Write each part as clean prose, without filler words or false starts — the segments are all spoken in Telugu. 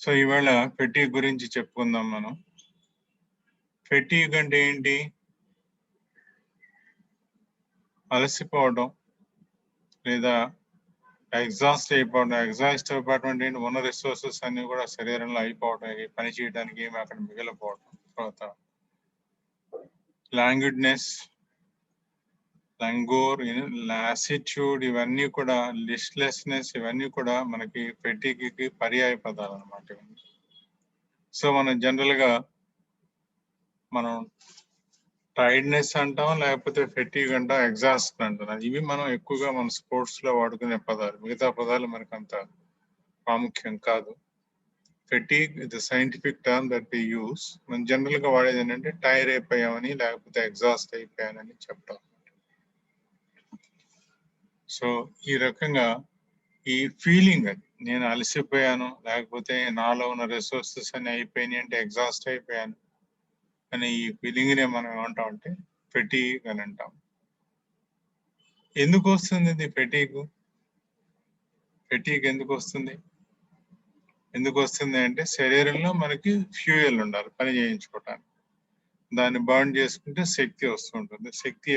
సో ఇవాళ ఫెటీగ్ గురించి చెప్పుకుందాం మనం. ఫెటీగ్ అంటే ఏంటి? అలసిపోవడం లేదా ఎగ్జాస్ట్ అయిపోవడం. ఎగ్జాస్ట్ అయిపోవడం అంటే ఏంటి? ఉన్న రిసోర్సెస్ అన్ని కూడా శరీరంలో అయిపోవడం, పని చేయడానికి ఏమి అక్కడ మిగిలిపోవడం. తర్వాత లాంగ్విడ్నెస్, లంగోర్, లాసిట్యూడ్, ఇవన్నీ కూడా లిస్ట్లెస్నెస్, ఇవన్నీ కూడా మనకి ఫెటీగ్కి పర్యాయ పదాలు అన్నమాట. సో మనం జనరల్ గా మనం టైర్డ్నెస్ అంటాం, లేకపోతే ఫెటీగ్ అంటాం, ఎగ్జాస్ట్ అంటాం. ఇవి మనం ఎక్కువగా మన స్పోర్ట్స్ లో వాడుకునే పదాలు. మిగతా పదాలు మనకు అంత ప్రాముఖ్యం కాదు. Fatigue the scientific term that we use. మనం జనరల్ గా వాడేది ఏంటంటే టైర్ అయిపోయామని, లేకపోతే ఎగ్జాస్ట్ అయిపోయానని చెప్పడం. సో ఈ రకంగా ఈ ఫీలింగ్, అది నేను అలసిపోయాను, లేకపోతే నాలో ఉన్న రిసోర్సెస్ అన్ని అయిపోయినాయి అంటే ఎగ్జాస్ట్ అయిపోయాను అని ఈ ఫీలింగ్ నే మనం ఏమంటాం అంటే ఫెటీగ్ అని అంటాం. ఎందుకు వస్తుంది ఇది ఫెటీగ్? ఫెటీగ్ ఎందుకు వస్తుంది? ఎందుకు వస్తుంది అంటే శరీరంలో మనకి ఫ్యూయల్ ఉండాలి పని చేయించుకోవటానికి. దాన్ని బర్న్ చేసుకుంటే శక్తి వస్తుంటుంది. శక్తి,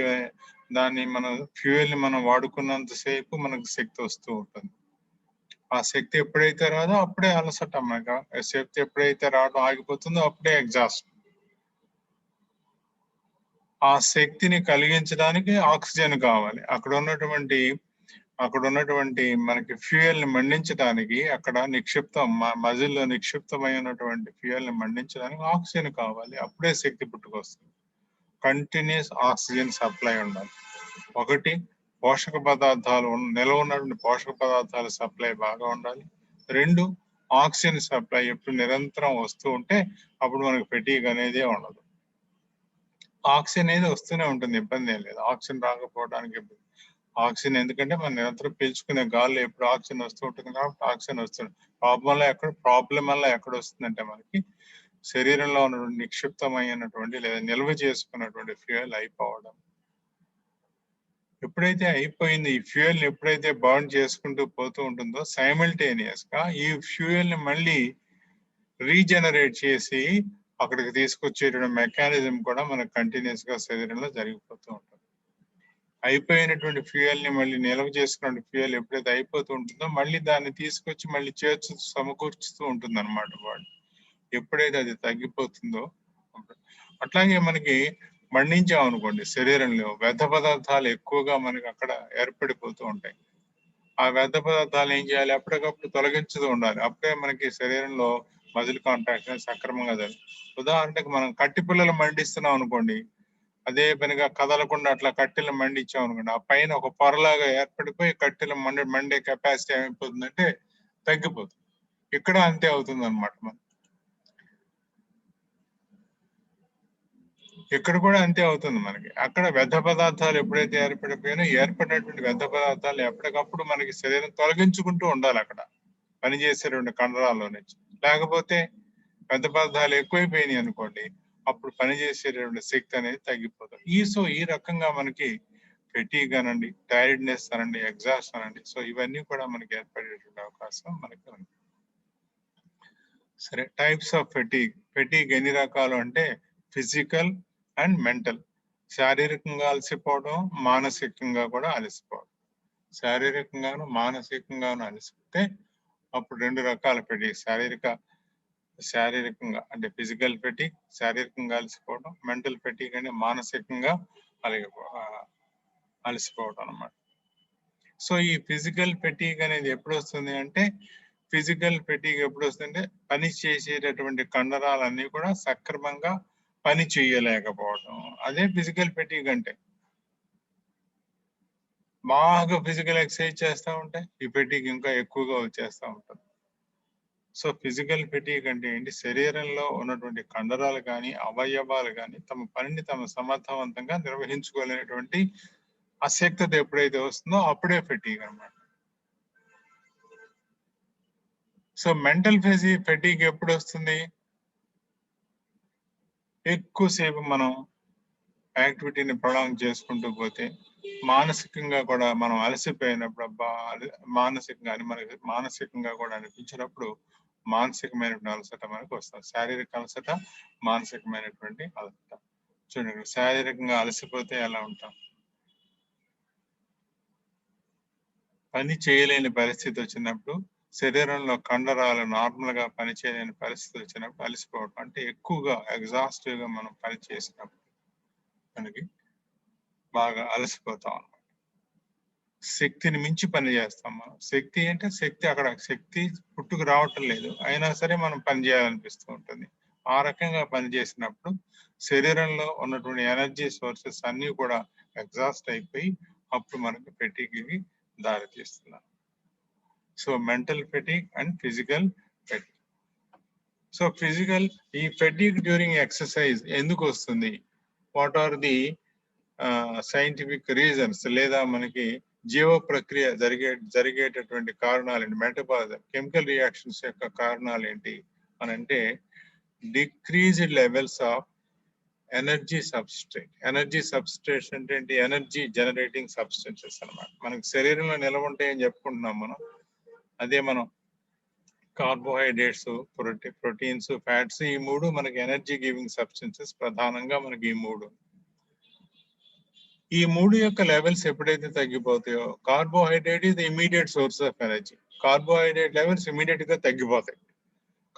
దాన్ని మనం ఫ్యూయల్ ని మనం వాడుకున్నంతసేపు మనకు శక్తి వస్తూ ఉంటుంది. ఆ శక్తి ఎప్పుడైతే రాదో అప్పుడే అలసట. మనకు శక్తి ఎప్పుడైతే రావడం ఆగిపోతుందో అప్పుడే ఎగ్జాస్ట్. ఆ శక్తిని కలిగించడానికి ఆక్సిజన్ కావాలి. అక్కడ ఉన్నటువంటి మనకి ఫ్యూయల్ ని మండించడానికి, అక్కడ నిక్షిప్తం మజిల్లో నిక్షిప్తమైనటువంటి ఫ్యూయల్ ని మండించడానికి ఆక్సిజన్ కావాలి. అప్పుడే శక్తి పుట్టుకొస్తుంది. కంటిన్యూస్ ఆక్సిజన్ సప్లై ఉండాలి. ఒకటి, పోషక పదార్థాలు నిల్వ ఉన్నటువంటి పోషక పదార్థాల సప్లై బాగా ఉండాలి. రెండు, ఆక్సిజన్ సప్లై ఎప్పుడు నిరంతరం వస్తూ ఉంటే అప్పుడు మనకు ఫెటీగ్ అనేది ఉండదు. ఆక్సిజన్ అనేది వస్తూనే ఉంటుంది, ఇబ్బంది ఏం లేదు. ఆక్సిజన్ రాకపోవడానికి ఇబ్బంది. ఆక్సిజన్ ఎందుకంటే మనం నిరంతరం పీల్చుకునే గాల్లో ఎప్పుడు ఆక్సిజన్ వస్తూ ఉంటుంది కాబట్టి ఆక్సిజన్ వస్తుంది. ప్రాబ్లం వల్ల ఎక్కడ వస్తుందంటే మనకి శరీరంలో ఉన్నటువంటి నిక్షిప్తమైనటువంటి లేదా నిల్వ చేసుకున్నటువంటి ఫ్యూయల్ అయిపోవడం. ఎప్పుడైతే అయిపోయింది, ఈ ఫ్యూయల్ ని ఎప్పుడైతే బర్న్ చేసుకుంటూ పోతూ ఉంటుందో సైమల్టేనియస్ గా ఈ ఫ్యూయల్ ని మళ్ళీ రీజనరేట్ చేసి అక్కడికి తీసుకొచ్చేటువంటి మెకానిజం కూడా మనకు కంటిన్యూస్ గా శరీరంలో జరిగిపోతూ ఉంటుంది. అయిపోయినటువంటి ఫ్యూయల్ ని మళ్ళీ నిల్వ చేసుకున్న ఫ్యూయల్ ఎప్పుడైతే అయిపోతూ ఉంటుందో మళ్ళీ దాన్ని తీసుకొచ్చి మళ్ళీ సమకూర్చుతూ ఉంటుంది అనమాట వాడు. ఎప్పుడైతే అది తగ్గిపోతుందో అట్లాగే మనకి మండించాం అనుకోండి, శరీరంలో వ్యర్థ పదార్థాలు ఎక్కువగా మనకి అక్కడ ఏర్పడిపోతూ ఉంటాయి. ఆ వ్యర్థ పదార్థాలు ఏం చేయాలి? అప్పటికప్పుడు తొలగించుతూ ఉండాలి. అప్పుడే మనకి శరీరంలో మజిల్ కాంట్రాక్షన్ సక్రమంగా జరుగుతుంది. ఉదాహరణకు మనం కట్టి పిల్లలు మండిస్తున్నాం అనుకోండి, అదే పనిగా కదలకుండా అట్లా కట్టెలు మండించాం అనుకోండి, ఆ పైన ఒక పొరలాగా ఏర్పడిపోయి కట్టెలు మండే కెపాసిటీ ఏమైపోతుందంటే తగ్గిపోతుంది. ఇక్కడ అంతే అవుతుంది అనమాట. మనం ఇక్కడ కూడా అంతే అవుతుంది మనకి. అక్కడ వ్యర్థ పదార్థాలు ఎప్పుడైతే ఏర్పడినటువంటి వ్యర్థ పదార్థాలు ఎప్పటికప్పుడు మనకి శరీరం తొలగించుకుంటూ ఉండాలి అక్కడ పనిచేసేటువంటి కండరాల్లో నుంచి. లేకపోతే వ్యర్థ పదార్థాలు ఎక్కువైపోయినాయి అనుకోండి, అప్పుడు పనిచేసేటువంటి శక్తి అనేది తగ్గిపోతుంది. ఈ రకంగా మనకి ఫెటీగ్ అనండి, టైర్డ్నెస్ అనండి, ఎగ్జాస్ట్ అనండి, సో ఇవన్నీ కూడా మనకి ఏర్పడేటువంటి అవకాశం మనకి ఉంది. సరే, టైప్స్ ఆఫ్ ఫెటీగ్. ఫెటీగ్ ఎన్ని రకాలు అంటే ఫిజికల్ అండ్ మెంటల్. శారీరకంగా అలసిపోవడం, మానసికంగా కూడా అలసిపోవడం. శారీరకంగాను మానసికంగాను అలసిపోతే అప్పుడు రెండు రకాల ఫెటీగ్. శారీరకంగా అంటే ఫిజికల్ ఫెటీగ్, శారీరకంగా అలసిపోవడం. మెంటల్ ఫెటీగ్ అంటే మానసికంగా అలసిపోవడం అన్నమాట. సో ఈ ఫిజికల్ ఫెటీగ్ అనేది ఎప్పుడు వస్తుంది అంటే, ఫిజికల్ ఫెటీగ్ ఎప్పుడు వస్తుందంటే పని చేసేటటువంటి కండరాలన్నీ కూడా సక్రమంగా పని చేయలేకపోవడం. అదే ఫిజికల్ ఫెటీగ్ అంటే. బాగా ఫిజికల్ ఎక్సర్సైజ్ చేస్తూ ఉంటే ఈ ఫెటీగ్ ఇంకా ఎక్కువగా వచ్చేస్తూ ఉంటుంది. సో ఫిజికల్ ఫెటీగ్ అంటే ఏంటి? శరీరంలో ఉన్నటువంటి కండరాలు కానీ అవయవాలు కానీ తమ పనిని తమ సమర్థవంతంగా నిర్వహించుకోలేనటువంటి అశక్తత ఎప్పుడైతే వస్తుందో అప్పుడే ఫెటీగ్ అన్నమాట. సో మెంటల్ ఫెటీగ్ ఎప్పుడు వస్తుంది? ఎక్కువసేపు మనం యాక్టివిటీని ప్రొలాంగ్ చేసుకుంటూ పోతే, మానసికంగా కూడా మనం అలసిపోయినప్పుడు, మనకి మానసికంగా కూడా అనిపించినప్పుడు మానసికమైనటువంటి అలసట మనకు వస్తుంది. శారీరక అలసట, మానసికమైనటువంటి అలసట. చూడండి, శారీరకంగా అలసిపోతే ఎలా ఉంటాం? పని చేయలేని పరిస్థితి వచ్చినప్పుడు, శరీరంలో కండరాలు నార్మల్ గా పని చేయలేని పరిస్థితి వచ్చినప్పుడు అలసిపోవడం, అంటే ఎక్కువగా ఎగ్జాస్టివ్ గా మనం పని చేసినప్పుడు మనకి బాగా అలసిపోతాం. శక్తిని మించి పని చేస్తాం మనం. శక్తి అంటే శక్తి, అక్కడ శక్తి పుట్టుకు రావటం లేదు, అయినా సరే మనం పని చేయాలనిపిస్తూ ఉంటుంది. ఆ రకంగా పని చేసినప్పుడు శరీరంలో ఉన్నటువంటి ఎనర్జీ సోర్సెస్ అన్ని కూడా ఎగ్జాస్ట్ అయిపోయి అప్పుడు మనకు ఫెటిగ్కి దారి తీస్తున్నాం. So mental fatigue and physical fatigue. So physical, ఈ ఫెటిగ్ డ్యూరింగ్ ఎక్సర్సైజ్ ఎందుకు వస్తుంది? What are the scientific reasons, లేదా మనకి జీవ ప్రక్రియ జరిగేటటువంటి కారణాలు ఏంటి, మెటబాలిజం, కెమికల్ రియాక్షన్స్ యొక్క కారణాలు ఏంటి అని అంటే, decreased levels of energy substrate. Energy substrate అంటే ఏంటి? ఎనర్జీ జనరేటింగ్ సబ్స్టెన్సెస్ అన్నమాట. మనకి శరీరంలో నిలవ ఉంటాయని చెప్పుకుంటున్నాం మనం. అదే మనం కార్బోహైడ్రేట్స్, ప్రోటీన్స్, ఫ్యాట్స్, ఈ మూడు మనకి ఎనర్జీ గివింగ్ సబ్స్టెన్సెస్. ప్రధానంగా మనకి ఈ మూడు యొక్క లెవెల్స్ ఎప్పుడైతే తగ్గిపోతాయో, కార్బోహైడ్రేట్ ఇది immediate source of energy. Carbohydrate levels immediate గా తగ్గిపోతాయి.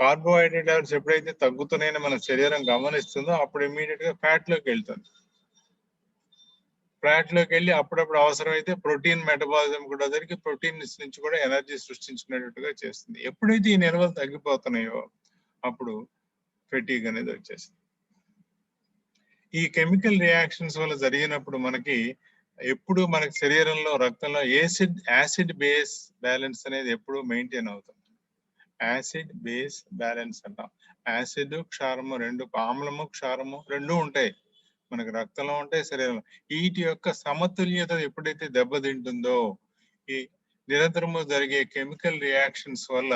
కార్బోహైడ్రేట్ లెవెల్స్ ఎప్పుడైతే తగ్గుతున్నాయని మన శరీరం గమనిస్తుందో అప్పుడు ఇమీడియట్ గా ఫ్యాట్ లోకి వెళ్తుంది. ఫ్యాట్ లోకి వెళ్ళి అప్పుడప్పుడు అవసరమైతే ప్రోటీన్ మెటబాలిజం కూడా జరిగి ప్రోటీన్ నుంచి కూడా ఎనర్జీ సృష్టించుకునేటట్టుగా చేస్తుంది. ఎప్పుడైతే ఈ నిల్వలు తగ్గిపోతున్నాయో అప్పుడు ఫెటిగ్ అనేది వచ్చేస్తుంది. ఈ కెమికల్ రియాక్షన్స్ వల్ల జరిగినప్పుడు మనకి ఎప్పుడు మనకి శరీరంలో రక్తంలో యాసిడ్ బేస్ బ్యాలెన్స్ అనేది ఎప్పుడు మెయింటైన్ అవుతుంది. యాసిడ్ బేస్ బ్యాలెన్స్ అంటాం. యాసిడ్, క్షారము రెండు, ఆమ్లము క్షారము రెండు ఉంటాయి మనకి రక్తంలో ఉంటాయి, శరీరంలో. వీటి యొక్క సమతుల్యత ఎప్పుడైతే దెబ్బతింటుందో, ఈ నిరంతరము జరిగే కెమికల్ రియాక్షన్స్ వల్ల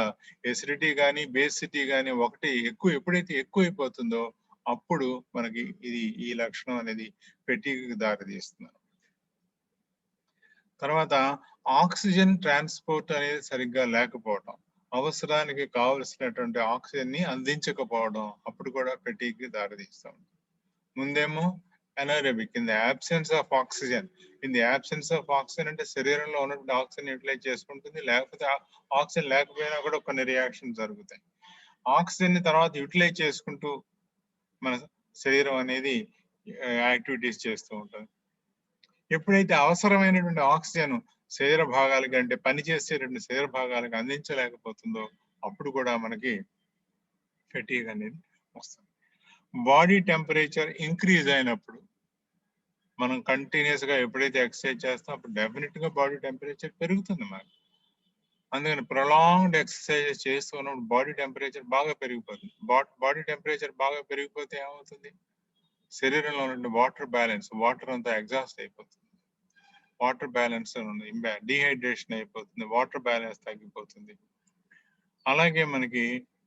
ఎసిడిటీ కానీ బేసిటీ కానీ ఒకటి ఎప్పుడైతే ఎక్కువైపోతుందో అప్పుడు మనకి ఈ లక్షణం అనేది ఫెటిగ్కి దారితీస్తుంది. తర్వాత ఆక్సిజన్ ట్రాన్స్పోర్ట్ అనేది సరిగ్గా లేకపోవడం, అవసరానికి కావలసినటువంటి ఆక్సిజన్ ని అందించకపోవడం, అప్పుడు కూడా ఫెటిగ్కి దారితీస్తాం. ముందేమో anaerobic, in the absence of oxygen. In the absence of oxygen అంటే శరీరంలో ఉన్నటువంటి ఆక్సిజన్ యూటిలైజ్ చేసుకుంటుంది, లేకపోతే ఆక్సిజన్ లేకపోయినా కూడా కొన్ని రియాక్షన్ జరుగుతాయి. ఆక్సిజన్ ని తర్వాత యూటిలైజ్ చేసుకుంటూ మన శరీరం అనేది యాక్టివిటీస్ చేస్తూ ఉంటుంది. ఎప్పుడైతే అవసరమైనటువంటి ఆక్సిజన్ శరీర భాగాలకి, అంటే పనిచేసేటువంటి శరీర భాగాలకు అందించలేకపోతుందో అప్పుడు కూడా మనకి ఫెటిగ్ అనేది వస్తుంది. బాడీ టెంపరేచర్ ఇంక్రీజ్ అయినప్పుడు, మనం కంటిన్యూస్ గా ఎప్పుడైతే ఎక్సర్సైజ్ చేస్తాం అప్పుడు డెఫినెట్ గా బాడీ టెంపరేచర్ పెరుగుతుంది మనకి. అందుకని ప్రొలాంగ్డ్ ఎక్సర్సైజెస్ చేస్తూ ఉన్నప్పుడు బాడీ టెంపరేచర్ బాగా పెరిగిపోతుంది. బాడీ టెంపరేచర్ బాగా పెరిగిపోతే ఏమవుతుంది? శరీరంలో ఉన్న వాటర్ అంతా ఎగ్జాస్ట్ అయిపోతుంది. వాటర్ బ్యాలెన్స్ డిహైడ్రేషన్ అయిపోతుంది, వాటర్ బ్యాలెన్స్ తగ్గిపోతుంది. అలాగే మనకి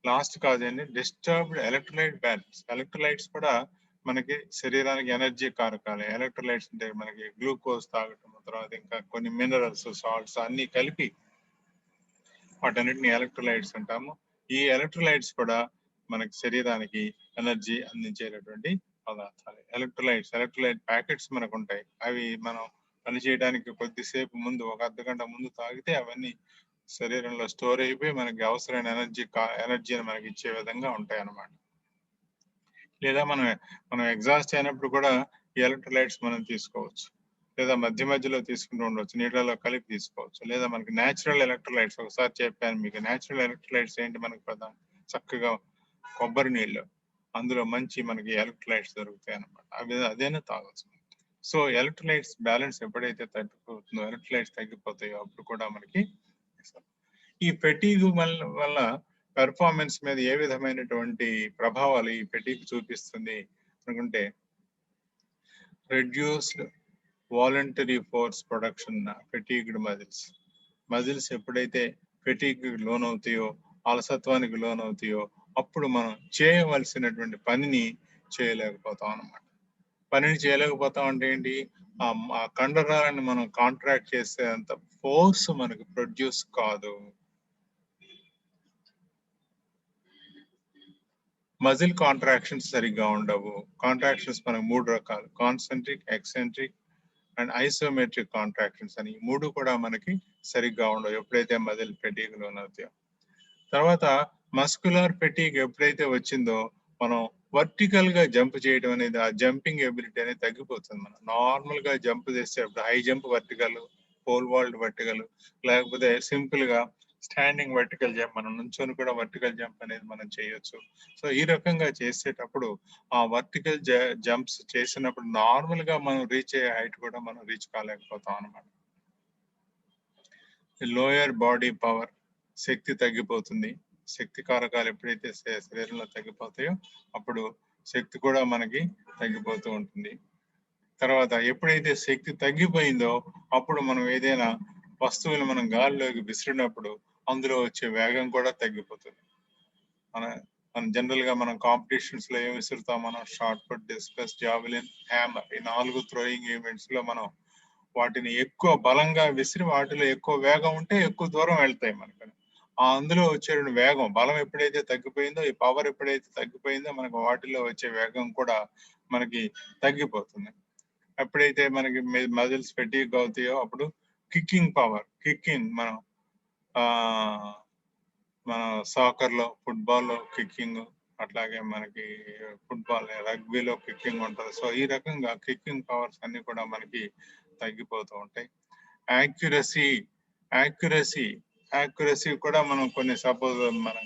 లాస్ట్ కాజ్ ఏంటి? Disturbed electrolyte balance. ఎలక్ట్రోలైట్స్ కూడా మనకి శరీరానికి ఎనర్జీ కారకాలే. ఎలక్ట్రోలైట్స్ అంటే మనకి గ్లూకోజ్ తాగటం, తర్వాత ఇంకా కొన్ని మినరల్స్, సాల్ట్స్ అన్ని కలిపి వాటన్నిటిని ఎలక్ట్రోలైట్స్ అంటాము. ఈ ఎలక్ట్రోలైట్స్ కూడా మనకి శరీరానికి ఎనర్జీ అందించేటటువంటి పదార్థాలు. ఎలక్ట్రోలైట్ ప్యాకెట్స్ మనకు ఉంటాయి. అవి మనం పని చేయడానికి కొద్దిసేపు ముందు, ఒక అర్ధగంట ముందు తాగితే అవన్నీ శరీరంలో స్టోర్ అయిపోయి మనకి అవసరమైన ఎనర్జీని మనకి ఇచ్చే విధంగా ఉంటాయి అన్నమాట. లేదా మనం ఎగ్జాస్ట్ అయినప్పుడు కూడా ఈ ఎలక్ట్రోలైట్స్ మనం తీసుకోవచ్చు, లేదా మధ్య మధ్యలో తీసుకుంటూ ఉండవచ్చు, నీళ్ళలో కలిపి తీసుకోవచ్చు. లేదా మనకి న్యాచురల్ ఎలక్ట్రోలైట్స్, ఒకసారి చెప్పాను మీకు, న్యాచురల్ ఎలక్ట్రోలైట్స్ ఏంటి మనకి చక్కగా కొబ్బరి నీళ్ళు, అందులో మంచి మనకి ఎలక్ట్రోలైట్స్ దొరుకుతాయి అన్నమాట. అదేనా తాగొచ్చు. సో ఎలక్ట్రోలైట్స్ బ్యాలెన్స్ ఎప్పుడైతే తగ్గిపోతుందో, ఎలక్ట్రోలైట్స్ తగ్గిపోతాయో అప్పుడు కూడా మనకి ఈ ఫెటిగ్ వల్ల పెర్ఫార్మెన్స్ మీద ఏ విధమైనటువంటి ప్రభావాలు ఈ ఫెటిగ్ చూపిస్తుంది అనుకుంటే, reduced voluntary force production fatigued muscles ఎప్పుడైతే ఫెటిగ్ లోనవుతాయో, అలసత్వానికి లోనవుతాయో అప్పుడు మనం చేయవలసినటువంటి పనిని చేయలేకపోతాం అన్నమాట. పనిని చేయలేకపోతాం అంటే ఏంటి? ఆ కండరాలను మనం కాంట్రాక్ట్ చేసే అంత ఫోర్స్ మనకు ప్రొడ్యూస్ కాదు. మజిల్ కాంట్రాక్షన్స్ సరిగ్గా ఉండవు. కాంట్రాక్షన్స్ మనకు 3 రకాలు, concentric, eccentric and isometric contractions అని. 3 కూడా మనకి సరిగ్గా ఉండవు ఎప్పుడైతే మజిల్ ఫెటీగ్ లోనవుతాయో. తర్వాత మస్కులర్ ఫెటీగ్ ఎప్పుడైతే వచ్చిందో మనం వర్టికల్ గా జంప్ చేయడం అనేది, ఆ జంపింగ్ ఎబిలిటీ అనేది తగ్గిపోతుంది. మనం నార్మల్ గా జంప్ చేస్తే high jump vertical, pole vault vertical, లేకపోతే సింపుల్ గా స్టాండింగ్ వర్టికల్ జంప్, మనం నుంచొని కూడా వర్టికల్ జంప్ అనేది మనం చేయొచ్చు. సో ఈ రకంగా చేసేటప్పుడు ఆ వర్టికల్ జంప్స్ చేసినప్పుడు నార్మల్ గా మనం రీచ్ అయ్యే హైట్ కూడా మనం రీచ్ కాలేకపోతాం అనమాట. లోయర్ బాడీ పవర్, శక్తి తగ్గిపోతుంది. శక్తి కారకాలు ఎప్పుడైతే శరీరంలో తగ్గిపోతాయో అప్పుడు శక్తి కూడా మనకి తగ్గిపోతూ ఉంటుంది. తర్వాత ఎప్పుడైతే శక్తి తగ్గిపోయిందో అప్పుడు మనం ఏదైనా వస్తువులు మనం గాలిలోకి విసిరినప్పుడు అందులో వచ్చే వేగం కూడా తగ్గిపోతుంది. మనం జనరల్ గా మనం కాంపిటీషన్స్ లో ఏం విసురుతాం, మనం shot put, discuss, javelin, hammer, ఈ 4 థ్రోయింగ్ ఈవెంట్స్ లో మనం వాటిని ఎక్కువ బలంగా విసిరి వాటిలో ఎక్కువ వేగం ఉంటే ఎక్కువ దూరం వెళ్తాయి మనకు. అందులో వచ్చే వేగం, బలం ఎప్పుడైతే తగ్గిపోయిందో, ఈ పవర్ ఎప్పుడైతే తగ్గిపోయిందో మనకు వాటిలో వచ్చే వేగం కూడా మనకి తగ్గిపోతుంది. ఎప్పుడైతే మనకి మజిల్స్ ఫెటీగ్ అవుతాయో అప్పుడు కిక్కింగ్ పవర్, కిక్కింగ్ మన సాకర్ లో, ఫుట్బాల్ లో కిక్కింగ్, అట్లాగే మనకి ఫుట్బాల్, రగ్బీలో కిక్కింగ్ ఉంటుంది. సో ఈ రకంగా కిక్కింగ్ పవర్స్ అన్ని కూడా మనకి తగ్గిపోతూ ఉంటాయి. యాక్యురసీ కూడా మనం కొన్ని, సపోజ్ మన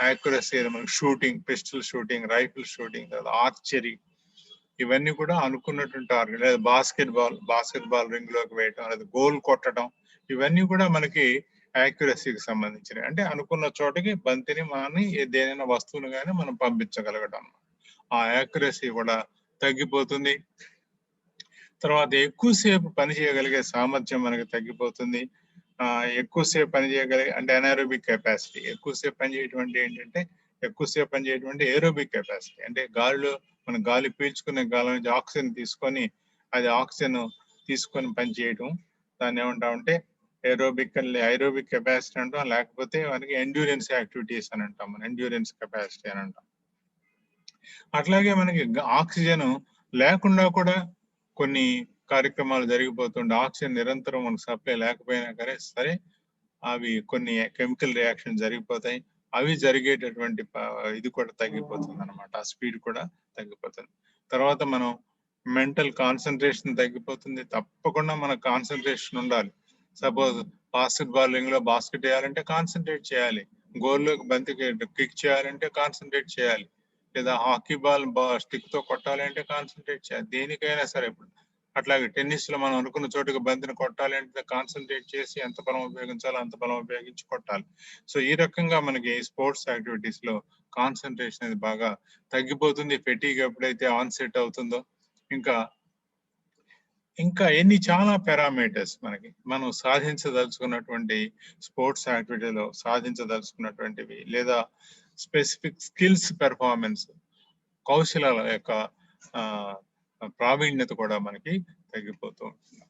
యాక్యురసీ మనకి shooting, pistol shooting, rifle shooting, archery, ఇవన్నీ కూడా అనుకున్నటువంటి టార్గెట్, లేదా బాస్కెట్ బాల్ రింగ్ లోకి వేయటం, లేదా గోల్ కొట్టడం, ఇవన్నీ కూడా మనకి యాక్యురసీకి సంబంధించినవి. అంటే అనుకున్న చోటకి బంతిని మాని దేనైనా వస్తువును కానీ మనం పంపించగలగడం. ఆ యాక్యురసీ కూడా తగ్గిపోతుంది. తర్వాత ఎక్కువసేపు పని చేయగలిగే సామర్థ్యం మనకి తగ్గిపోతుంది. ఎక్కువసేపు పని చేయగలిగే అంటే అనారోబిక్ కెపాసిటీ, ఎక్కువసేపు పని చేయడం అంటే ఏంటంటే ఎక్కువసేపు పని చేయడం అంటే ఏరోబిక్ కెపాసిటీ, అంటే గాలిలో మనం గాలి పీల్చుకునే గాలి నుంచి ఆక్సిజన్ తీసుకొని అది ఆక్సిజన్ తీసుకొని పని చేయడం, దాన్ని ఏమంటామంటే ఐరోబిక్ కెపాసిటీ అంటాం, లేకపోతే మనకి ఎండ్యూరెన్స్ యాక్టివిటీస్ అని అంటాం, మనం ఎండ్యూరెన్స్ కెపాసిటీ అని అంటాం. అట్లాగే మనకి ఆక్సిజన్ లేకుండా కూడా కొన్ని కార్యక్రమాలు జరిగిపోతుండే, ఆక్సిజన్ నిరంతరం మనకు సప్లై లేకపోయినా సరే అవి కొన్ని కెమికల్ రియాక్షన్ జరిగిపోతాయి. అవి జరిగేటటువంటి ఇది కూడా తగ్గిపోతుంది అనమాట, ఆ స్పీడ్ కూడా తగ్గిపోతుంది. తర్వాత మనం మెంటల్ కాన్సన్ట్రేషన్ తగ్గిపోతుంది. తప్పకుండా మన కాన్సన్ట్రేషన్ ఉండాలి. సపోజ్ బాస్కెట్ బాల్ రింగ్ లో బాస్కెట్ వేయాలంటే కాన్సన్ట్రేట్ చేయాలి, గోల్లోకి బంతికి కిక్ చేయాలంటే కాన్సన్ట్రేట్ చేయాలి, లేదా హాకీ బాల్ స్టిక్ తో కొట్టాలి అంటే కాన్సన్ట్రేట్ చేయాలి. దేనికైనా సరే ఇప్పుడు అట్లాగే టెన్నిస్ లో మనం అనుకున్న చోటుకి బంతిని కొట్టాలి అంటే కాన్సన్ట్రేట్ చేసి ఎంత బలం ఉపయోగించాలో అంత బలం ఉపయోగించి కొట్టాలి. సో ఈ రకంగా మనకి స్పోర్ట్స్ యాక్టివిటీస్ లో కాన్సన్ట్రేషన్ అనేది బాగా తగ్గిపోతుంది ఫెటీగ్ ఎప్పుడైతే ఆన్సెట్ అవుతుందో. ఇంకా ఎన్ని చాలా పారామీటర్స్ మనకి మనం సాధించదలుచుకున్నటువంటి స్పోర్ట్స్ యాక్టివిటీలో సాధించదలుచుకున్నటువంటివి, లేదా స్పెసిఫిక్ స్కిల్స్ పెర్ఫార్మెన్స్, కౌశలాల యొక్క ప్రావీణ్యత కూడా మనకి తగ్గిపోతూ ఉంటుంది.